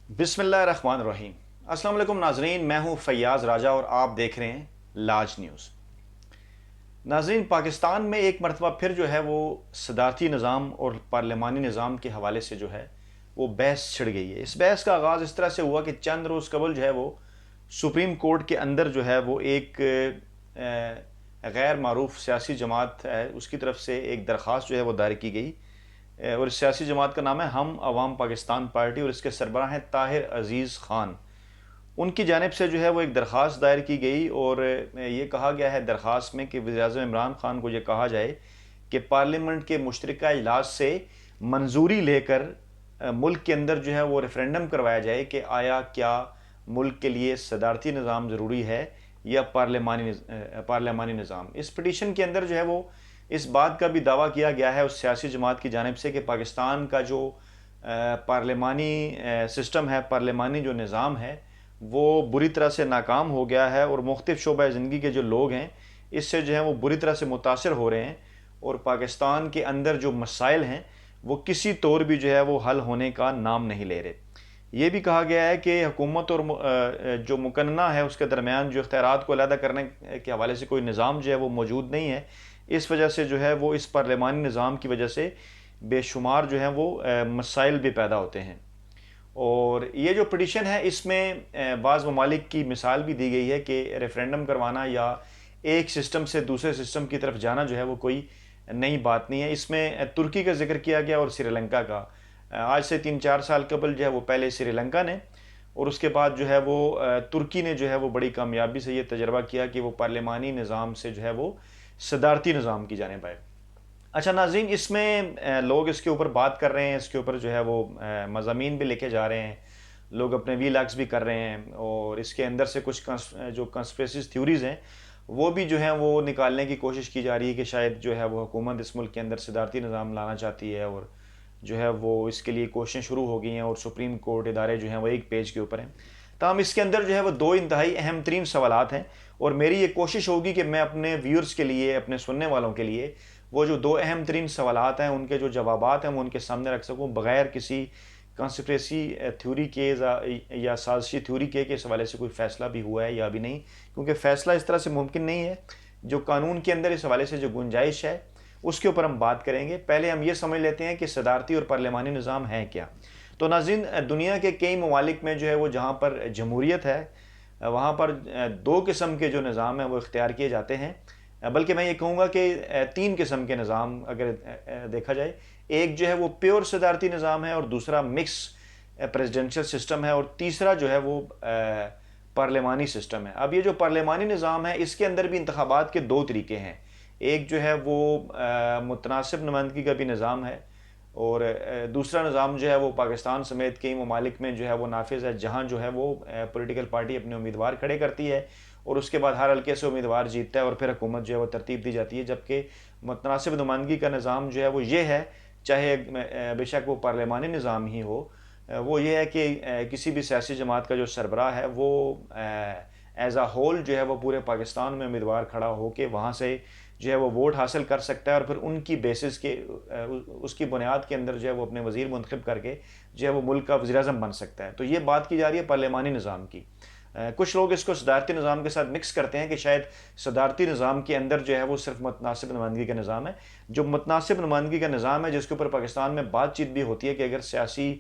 बिस्मिल्लाहिर्रहमानिर्रहीम। अस्सलाम वालेकुम नाजरीन, मैं हूं फैयाज राजा और आप देख रहे हैं लाज न्यूज़। नाजरीन, पाकिस्तान में एक मरतबा फिर जो है वो सदारती निज़ाम और पार्लिमानी निज़ाम के हवाले से जो है वो बहस छिड़ गई है। इस बहस का आगाज़ इस तरह से हुआ कि चंद रोज़ कबल जो है वो सुप्रीम कोर्ट के अंदर जो है वो एक गैर मारूफ सियासी जमात है उसकी तरफ से एक दरख्वास्त जो है वो दायर की गई। और इस सियासी जमात का नाम है हम अवाम पाकिस्तान पार्टी और इसके सरबराह हैं ताहिर अजीज़ ख़ान। उनकी जानिब से जो है वो एक दरख्वास्त दायर की गई और ये कहा गया है दरख्वास्त में कि वज़ीर-ए-आज़म इमरान खान को ये कहा जाए कि पार्लियामेंट के मुश्तरका इजलास से मंजूरी लेकर मुल्क के अंदर जो है वो रेफरेंडम करवाया जाए कि आया क्या मुल्क के लिए सदारती निज़ाम ज़रूरी है या पार्लियामानी निज़ाम। इस पटिशन के अंदर जो है वो इस बात का भी दावा किया गया है उस सियासी जमात की जानिब से कि पाकिस्तान का जो पार्लियामानी सिस्टम है, पार्लियामानी जो निज़ाम है वो बुरी तरह से नाकाम हो गया है और मुख्तलिफ शोबा ज़िंदगी के जो लोग हैं इससे जो है वो बुरी तरह से मुतासर हो रहे हैं और पाकिस्तान के अंदर जो मसाइल हैं वो किसी तौर भी जो है वो हल होने का नाम नहीं ले रहे। ये भी कहा गया है कि हुकूमत और जो मुकन्ना है उसके दरमियान जो इख्तियारात को अलहदा करने के हवाले से कोई निज़ाम जो है वो मौजूद नहीं है। इस वजह से जो है वो इस पार्लियामानी निज़ाम की वजह से बेशुमार जो हैं वो मसाइल भी पैदा होते हैं। और ये जो पिटीशन है इसमें बाज़ ममालिक की मिसाल भी दी गई है कि रेफरेंडम करवाना या एक सिस्टम से दूसरे सिस्टम की तरफ जाना जो है वो कोई नई बात नहीं है। इसमें तुर्की का जिक्र किया गया और श्रीलंका का। आज से 3-4 साल कबल जो है वो पहले श्रीलंका ने और उसके बाद जो है वो तुर्की ने जो है वो बड़ी कामयाबी से ये तजर्बा किया कि वो पार्लियामानी निज़ाम से जो है वो सदारती निज़ाम की जानिब आए। अच्छा नाज़रीन, इसमें लोग इसके ऊपर बात कर रहे हैं, इसके ऊपर जो है वो मज़ामीन भी लिखे जा रहे हैं, लोग अपने वीलॉग्स भी कर रहे हैं और इसके अंदर से कुछ जो कंस्पिरेसी थ्योरीज़ हैं वो भी जो है वो निकालने की कोशिश की जा रही है कि शायद जो है वो हुकूमत इस मुल्क के अंदर सदारती निज़ाम लाना चाहती है और जो है वो इसके लिए कोशिशें शुरू हो गई हैं और सुप्रीम कोर्ट इदारे जो हैं वो एक पेज के ऊपर हैं। ताहम इसके अंदर जो है वो दो इंतहाई अहम तरीन सवालात हैं और मेरी ये कोशिश होगी कि मैं अपने व्यूअर्स के लिए, अपने सुनने वालों के लिए वो जो दो अहम तरीन सवालात हैं उनके जो जवाबात हैं वो उनके सामने रख सकूँ बग़ैर किसी कॉन्स्पिरेसी थ्योरी के या साजिशी थ्योरी के इस हवाले से कोई फ़ैसला भी हुआ है या भी नहीं, क्योंकि फ़ैसला इस तरह से मुमकिन नहीं है। जो कानून के अंदर इस हवाले से जो गुंजाइश है उसके ऊपर हम बात करेंगे। पहले हम ये समझ लेते हैं कि सदारती और पार्लियामानी निज़ाम है क्या। तो नाज़रीन, दुनिया के कई ममालिक में जो है वो जहाँ पर जमहूरियत है वहाँ पर दो किस्म के जो निज़ाम हैं वो इख्तियार किए जाते हैं। बल्कि मैं ये कहूँगा कि तीन किस्म के निज़ाम अगर देखा जाए, एक जो है वो प्योर सदारती निज़ाम है और दूसरा मिक्स प्रेसिडेंशियल सिस्टम है और तीसरा जो है वो पार्लियामानी सिस्टम है। अब ये जो पार्लियामानी निज़ाम है इसके अंदर भी इंतखाबात के दो तरीके हैं। एक जो है वो मुतनासिब नुमाइंदगी का भी निज़ाम है और दूसरा निज़ाम जो है वो पाकिस्तान समेत कई ममालिक में जो है वो नाफिज़ है, जहाँ जो है वो पॉलिटिकल पार्टी अपने उम्मीदवार खड़े करती है और उसके बाद हर हल्के से उम्मीदवार जीतता है और फिर हुकूमत जो है वो तरतीब दी जाती है। जबकि मुतनासिब नुमाइंदगी का निज़ाम जो है वो ये है, चाहे बेशक वो पार्लियामानी निज़ाम ही हो, वो ये है कि किसी भी सियासी जमात का जो सरबराह है वो एज़ आ होल जो है वो पूरे पाकिस्तान में उम्मीदवार खड़ा होकर वहाँ से जो है वो वोट हासिल कर सकता है और फिर उनकी बेसिस के उसकी बुनियाद के अंदर जो है वो अपने वज़ीर मुंतखब करके जो है वो मुल्क का वज़ीर-ए-आज़म बन सकता है। तो ये बात की जा रही है पार्लियामानी निज़ाम की। कुछ लोग इसको सदारती निज़ाम के साथ मिक्स करते हैं कि शायद सदारती निज़ाम के अंदर जो है वो सिर्फ मुतनासिब नुमाइंदगी का निज़ाम है। जो मुतनासिब नुमाइंदगी का निज़ाम है जिसके ऊपर पाकिस्तान में बातचीत भी होती है कि अगर सियासी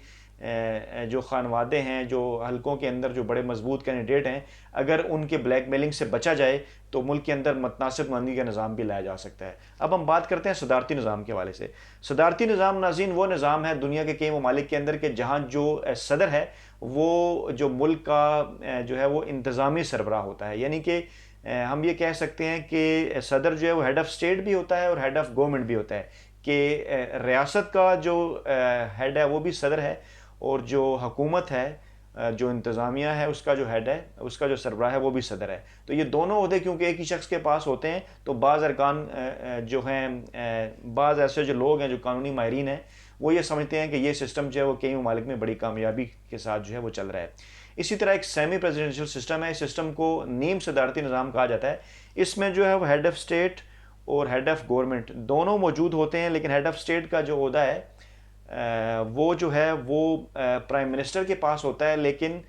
जो खानवादे हैं, जो हलकों के अंदर जो बड़े मजबूत कैंडिडेट हैं, अगर उनके ब्लैकमेलिंग से बचा जाए तो मुल्क के अंदर मुतनासिब नुमाइंदगी का निज़ाम भी लाया जा सकता है। अब हम बात करते हैं सदारती निज़ाम के हवाले से। सदारती निज़ाम नाज़रीन वो निज़ाम है दुनिया के कई ममालिक के अंदर के जहाँ जो सदर है वो जो मुल्क का जो है वो इंतज़ामी सरबराह होता है। यानी कि हम ये कह सकते हैं कि सदर जो है वो हेड ऑफ़ स्टेट भी होता है और हेड ऑफ़ गवर्नमेंट भी होता है कि रियासत का जो हेड है वो भी सदर है और जो हुकूमत है, जो इंतज़ामिया है उसका जो हेड है, उसका जो सरबराह है वो भी सदर है। तो ये दोनों ओहदे क्योंकि एक ही शख्स के पास होते हैं तो बाज़ अरकान जो हैं, बाज़ ऐसे जो लोग हैं जो कानूनी माहिरीन हैं वो ये समझते हैं कि ये सिस्टम जो है वो कई ममालिक में बड़ी कामयाबी के साथ जो है वो चल रहा है। इसी तरह एक सेमी प्रेसिडेंशियल सिस्टम है, इस सिस्टम को नीम सदारती निज़ाम कहा जाता है। इसमें जो है वो हेड ऑफ़ स्टेट और हेड ऑफ़ गवर्नमेंट दोनों मौजूद होते हैं, लेकिन हेड ऑफ़ स्टेट का जो ओहदा है वो जो है वो प्राइम मिनिस्टर के पास होता है, लेकिन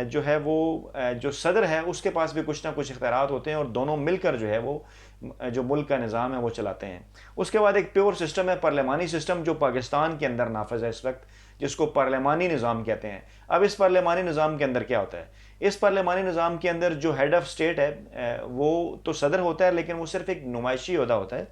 जो है वो जो सदर है उसके पास भी कुछ ना कुछ इख्तियारात होते हैं और दोनों मिलकर जो है वो जो मुल्क का निज़ाम है वो चलाते हैं। उसके बाद एक प्योर सिस्टम है, पार्लियामानी सिस्टम, जो पाकिस्तान के अंदर नाफिज है इस वक्त, जिसको पार्लियामानी निज़ाम कहते हैं। अब इस पार्लियामानी निज़ाम के अंदर क्या होता है? इस पार्लियामानी निज़ाम के अंदर जो हेड ऑफ स्टेट है वो तो सदर होता है, लेकिन वो सिर्फ एक नुमाइशी ओहदा होता है।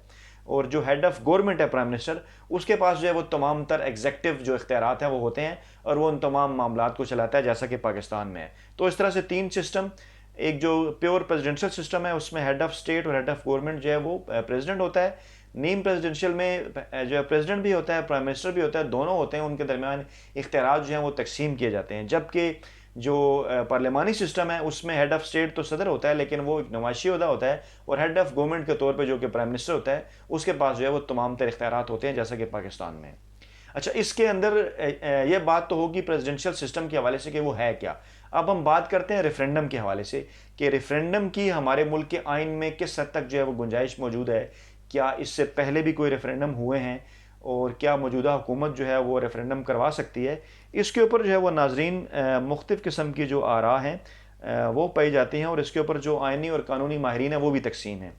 और जो हेड ऑफ गवर्नमेंट है प्राइम मिनिस्टर, उसके पास जो है वो तमाम तर एग्जेक्टिव जो इख्तियारात हैं वो होते हैं और वो उन तमाम मामलात को चलाता है, जैसा कि पाकिस्तान में है। तो इस तरह से तीन सिस्टम, एक जो प्योर प्रेसिडेंशियल सिस्टम है उसमें हेड ऑफ स्टेट और हेड ऑफ गवर्नमेंट जो है वो प्रेसिडेंट होता है। नीम प्रेसिडेंशियल में जो है प्रेसिडेंट भी होता है, प्राइम मिनिस्टर भी होता है, दोनों होते हैं, उनके दरमियान इख्तियारात जो हैं वो तकसीम किए जाते हैं। जबकि जो पार्लियामानी सिस्टम है उसमें हेड ऑफ स्टेट तो सदर होता है, लेकिन वो एक नुमाइशी ओहदा होता है, और हेड ऑफ गवर्नमेंट के तौर पे जो कि प्राइम मिनिस्टर होता है उसके पास जो है वो तमाम तर इख्तियारात होते हैं, जैसा कि पाकिस्तान में। अच्छा, इसके अंदर ये बात तो होगी प्रेसिडेंशियल सिस्टम के हवाले से कि वो है क्या। अब हम बात करते हैं रेफरेंडम के हवाले से कि रेफरेंडम की हमारे मुल्क के आइन में किस हद तक जो है वो गुंजाइश मौजूद है, क्या इससे पहले भी कोई रेफरेंडम हुए हैं और क्या मौजूदा हुकूमत जो है वो रेफरेंडम करवा सकती है। इसके ऊपर जो है वो नाजरीन मुख्तलिफ़ किस्म की जो आरा हैं वो पाई जाती हैं, और इसके ऊपर जो आइनी और कानूनी माहिरीन है वो भी तकसीम है।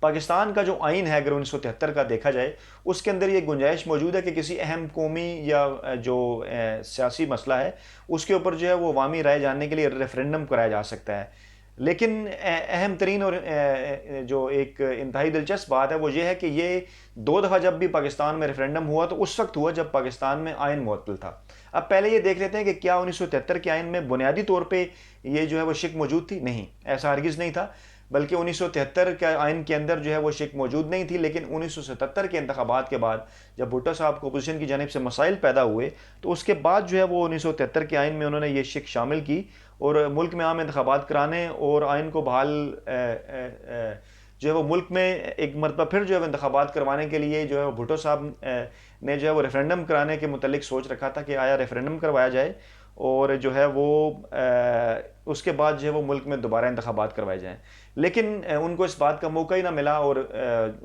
पाकिस्तान का जो आइन है अगर 1973 का देखा जाए, उसके अंदर ये गुंजाइश मौजूद है कि किसी अहम कौमी या जो सियासी मसला है उसके ऊपर जो है वो अवामी राय जानने के लिए रेफरेंडम कराया जा सकता है। लेकिन अहम तरीन और जो एक इंतहाई दिलचस्प बात है वो ये है कि ये दो दफ़ा जब भी पाकिस्तान में रेफरेंडम हुआ तो उस वक्त हुआ जब पाकिस्तान में आइन मुअत्तल था। अब पहले ये देख लेते हैं कि क्या 1973 के आइन में बुनियादी तौर पे ये जो है वो शिक मौजूद थी? नहीं, ऐसा हरगिज़ नहीं था, बल्कि 1973 के आइन के अंदर जो है वो शिक मौजूद नहीं थी। लेकिन 1977 के इंतखाबात के बाद जब भुट्टो साहब को अपोजिशन की जानिब से मसाइल पैदा हुए तो उसके बाद जो है वो 1973 के आइन में उन्होंने ये शिक शामिल की और मुल्क में आम इंतखाबात कराने और आइन को बहाल जो है वो मुल्क में एक मरतबा फिर जो है इंतखाबात करवाने के लिए जो है भुट्टो साहब ने जो है वो रेफरेंडम कराने के मुतल्लिक सोच रखा था कि आया रेफरेंडम करवाया जाए और जो है वो उसके बाद जो है वो मुल्क में दोबारा इंतखाबात करवाए जाएँ। लेकिन उनको इस बात का मौका ही ना मिला और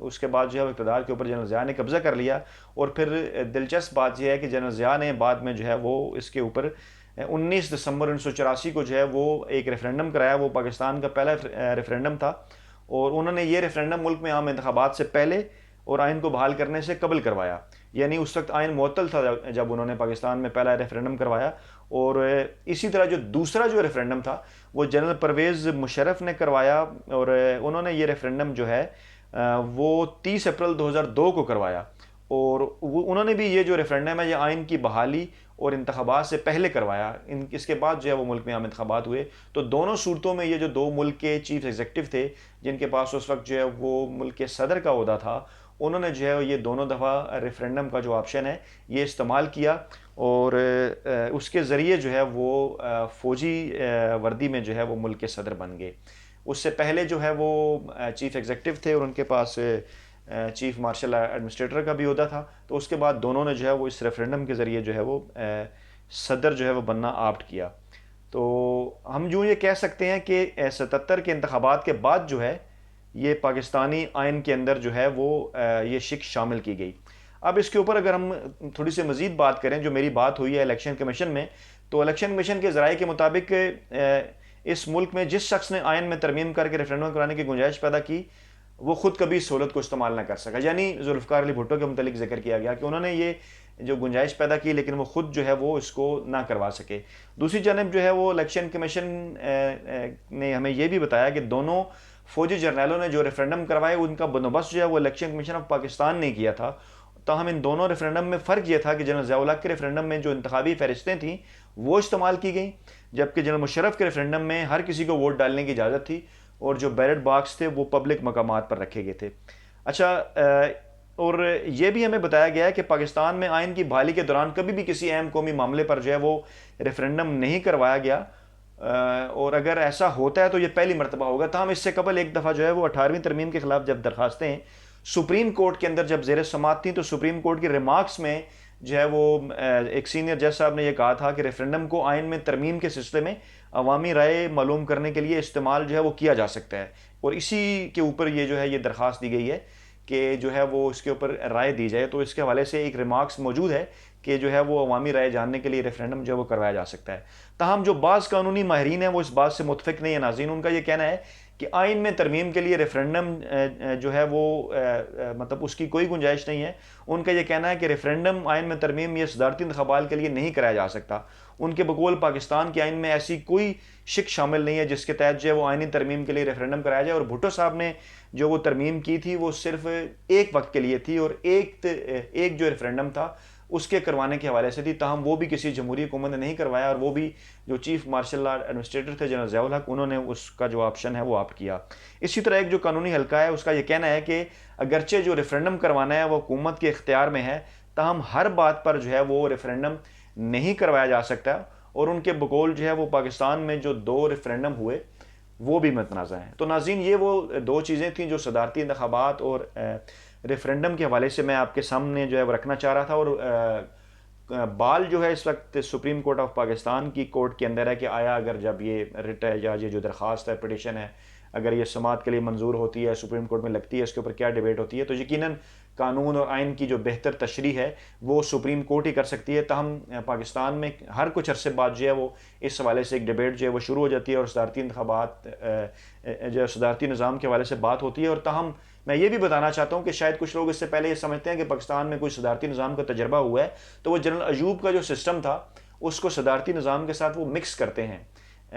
उसके बाद जो है इक़्तिदार के ऊपर जनरल ज़िया ने कब्ज़ा कर लिया। और फिर दिलचस्प बात यह है कि जनरल ज़िया ने बाद में जो है वो इसके ऊपर 19 दिसंबर 1984 को जो है वो एक रेफरेंडम कराया। वो पाकिस्तान का पहला रेफरेंडम था और उन्होंने ये रेफरेंडम मुल्क में आम इंतखाबात से पहले और आइन को बहाल करने से कबल करवाया। यानी उस वक्त आइन मुअत्तल था जब उन्होंने पाकिस्तान में पहला रेफरेंडम करवाया। और इसी तरह जो दूसरा जो रेफरेंडम था वो जनरल परवेज़ मुशर्रफ ने करवाया और उन्होंने ये रेफरेंडम जो है वो 30 अप्रैल 2002 को करवाया। और वो उन्होंने भी ये जो रेफरेंडम है ये आइन की बहाली और इंतखाबात से पहले करवाया। इसके बाद जो है वो मुल्क में आम इंतखाबात हुए। तो दोनों सूरतों में ये जो दो मुल्क के चीफ एग्जीक्यूटिव थे जिनके पास उस वक्त जो है वो मुल्क के सदर का ओहदा था, उन्होंने जो है ये दोनों दफ़ा रेफरेंडम का जो ऑप्शन है ये इस्तेमाल किया और उसके ज़रिए जो है वो फ़ौजी वर्दी में जो है वो मुल्क के सदर बन गए। उससे पहले जो है वो चीफ़ एग्जीक्यूटिव थे और उनके पास चीफ़ मार्शल एडमिनिस्ट्रेटर का भी ओहदा था। तो उसके बाद दोनों ने जो है वो इस रेफरेंडम के ज़रिए जो है वो सदर जो है वो बनना आप्ट किया। तो हम यूँ ये कह सकते हैं कि 77 के इंतखाबात के बाद जो है ये पाकिस्तानी आइन के अंदर जो है वो ये शिक शामिल की गई। अब इसके ऊपर अगर हम थोड़ी सी मज़ीद बात करें, जो मेरी बात हुई है इलेक्शन कमीशन में, तो इलेक्शन कमीशन के ज़राए के मुताबिक इस मुल्क में जिस शख्स ने आइन में तरमीम करके रेफरेंडम कराने की गुंजाइश पैदा की वो ख़ुद कभी इस सहूलत को इस्तेमाल ना कर सका। यानी जुल्फ़िकार अली भुट्टो के मुतालिक जिक्र किया गया कि उन्होंने ये जो गुंजाइश पैदा की लेकिन वो ख़ुद जो है वो इसको ना करवा सके। दूसरी जानब जो है वो इलेक्शन कमीशन ने हमें ये भी बताया कि दोनों फ़ौजी जर्नलों ने जो रेफरेंडम करवाए उनका बंदोबस्त जो है वो इलेक्शन कमीशन ऑफ पाकिस्तान ने किया था। ताहम इन दोनों रेफरेंडम में फ़र्क ये था कि जनरल ज़िया के रेफरेंडम में जो इंतखाबी फहरिस्तें थीं वो इस्तेमाल की गई, जबकि जनरल मुशर्रफ के रेफरेंडम में हर किसी को वोट डालने की इजाज़त थी और जो बैलेट बॉक्स थे वो पब्लिक मकामात पर रखे गए थे। अच्छा, और ये भी हमें बताया गया है कि पाकिस्तान में आइन की बहाली के दौरान कभी भी किसी अहम कौमी मामले पर जो है वो रेफरेंडम नहीं करवाया गया, और अगर ऐसा होता है तो ये पहली मरतबा होगा। ताहम इससे कबल एक दफ़ा जो है वो 18वीं तरमीम के खिलाफ जब दरखास्तें सुप्रीम कोर्ट के अंदर जब ज़ेर समात थी तो सुप्रीम कोर्ट की रिमार्क्स में जो है वो एक सीनियर जज साहब ने यह कहा था कि रेफरेंडम को आइन में तरमीम के सिलसिले में अवामी राय मालूम करने के लिए इस्तेमाल जो है वो किया जा सकता है। और इसी के ऊपर ये जो है ये दरख्वास्त दी गई है कि जो है वो इसके ऊपर राय दी जाए। तो इसके हवाले से एक रिमार्क्स मौजूद है कि जो है वो अवामी राय जानने के लिए रेफरेंडम जो है वो करवाया जा सकता है। ताहम जो बाज़ कानूनी माहिरीन हैं वो इस बात से मुतफिक नहीं है नाज़रीन। उनका ये कहना है कि आइन में तरमीम के लिए रेफरेंडम जो है वो मतलब उसकी कोई गुंजाइश नहीं है। उनका ये कहना है कि रेफरेंडम आइन में तरमीम या सदारती इंतखाबात के लिए नहीं कराया जा सकता। उनके बकौल पाकिस्तान के आइन में ऐसी कोई शिक शामिल नहीं है जिसके तहत जो है वो आइनी तरमीम के लिए रेफरेंडम कराया जाए। और भुट्टो साहब ने जो वो तरमीम की थी वो सिर्फ एक वक्त के लिए थी और एक जो रेफरेंडम था उसके करवाने के हवाले से थी। ताहम वो भी किसी जमहूरी हुकूमत ने नहीं करवाया और वो भी जो चीफ मार्शल लॉ एडमिनिस्ट्रेटर थे जनरल ज़ियाउल हक, उन्होंने उसका जो ऑप्शन है वो ऑप्ट किया। इसी तरह एक जो कानूनी हल्का है उसका ये कहना है कि अगरचे जो रेफरेंडम करवाना है वो हुकूमत के इख्तियार में है, ताहम हर बात पर जो है वो रेफरेंडम नहीं करवाया जा सकता। और उनके बकौल जो है वो पाकिस्तान में जो 2 रेफरेंडम हुए वो भी मतनाज़ा हैं। तो नाज़रीन ये वो 2 चीज़ें थी जो सदारती इंतखाबात और रेफरेंडम के हवाले से मैं आपके सामने जो है वो रखना चाह रहा था। और बाल जो है इस वक्त सुप्रीम कोर्ट ऑफ पाकिस्तान की कोर्ट के अंदर है कि आया अगर जब ये रिट है या ये जो दरख्वास्त है पिटिशन है अगर ये समाअत के लिए मंजूर होती है, सुप्रीम कोर्ट में लगती है, इसके ऊपर क्या डिबेट होती है। तो यकीनन कानून और आइन की जो बेहतर तशरीह है वो सुप्रीम कोर्ट ही कर सकती है। ताहम पाकिस्तान में हर कुछ अरसे बाद जो है वो इस हवाले से एक डिबेट जो है वो शुरू हो जाती है और सदारती इंतखाबात जो सदारती निज़ाम के हवाले से बात होती है। और ताहम मैं ये भी बताना चाहता हूँ कि शायद कुछ लोग इससे पहले ये समझते हैं कि पाकिस्तान में कोई सदारती निज़ाम का तजर्बा हुआ है तो वो जनरल अयूब का जो सिस्टम था उसको सदारती निज़ाम के साथ वो मिक्स करते हैं।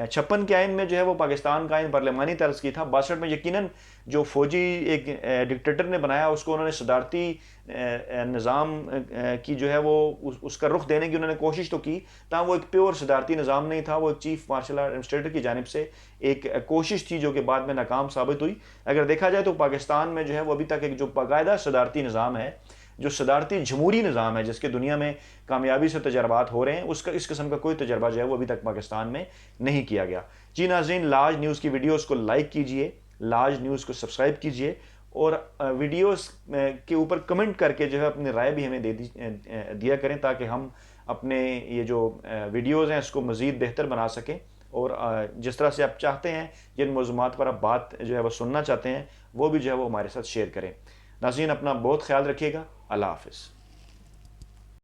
56 के आइन में जो है वो पाकिस्तान का आइन पार्लियामानी तर्ज की था। 62 में यकीनन जो फौजी एक डिक्टेटर ने बनाया उसको उन्होंने सदारती निज़ाम की जो है वो उसका रुख देने की उन्होंने कोशिश तो की, ताकि वो एक प्योर सदारती निज़ाम नहीं था, वो एक चीफ मार्शल एडमिनिस्ट्रेटर की जानिब से एक कोशिश थी जो कि बाद में नाकाम साबित हुई। अगर देखा जाए तो पाकिस्तान में जो है वो अभी तक एक जो बाकायदा सदारती निज़ाम है, जो सदारती जमहूरी निज़ाम है जिसके दुनिया में कामयाबी से तजर्बात हो रहे हैं, उसका इस किस्म का कोई तजर्बा जो है वो अभी तक पाकिस्तान में नहीं किया गया। जी नाज़रीन, लाज न्यूज़ की वीडियोज़ को लाइक कीजिए, लाज न्यूज़ को सब्सक्राइब कीजिए और वीडियोज़ के ऊपर कमेंट करके जो है अपनी राय भी हमें दिया करें ताकि हम अपने ये जो वीडियोज़ हैं इसको मज़ीद बेहतर बना सकें। और जिस तरह से आप चाहते हैं, जिन मौज़ूआत पर आप बात जो है वो सुनना चाहते हैं, वो भी जो है वो हमारे साथ शेयर करें। नाज़रीन, अपना बहुत ख्याल रखिएगा। अल्लाह हाफ़िज़।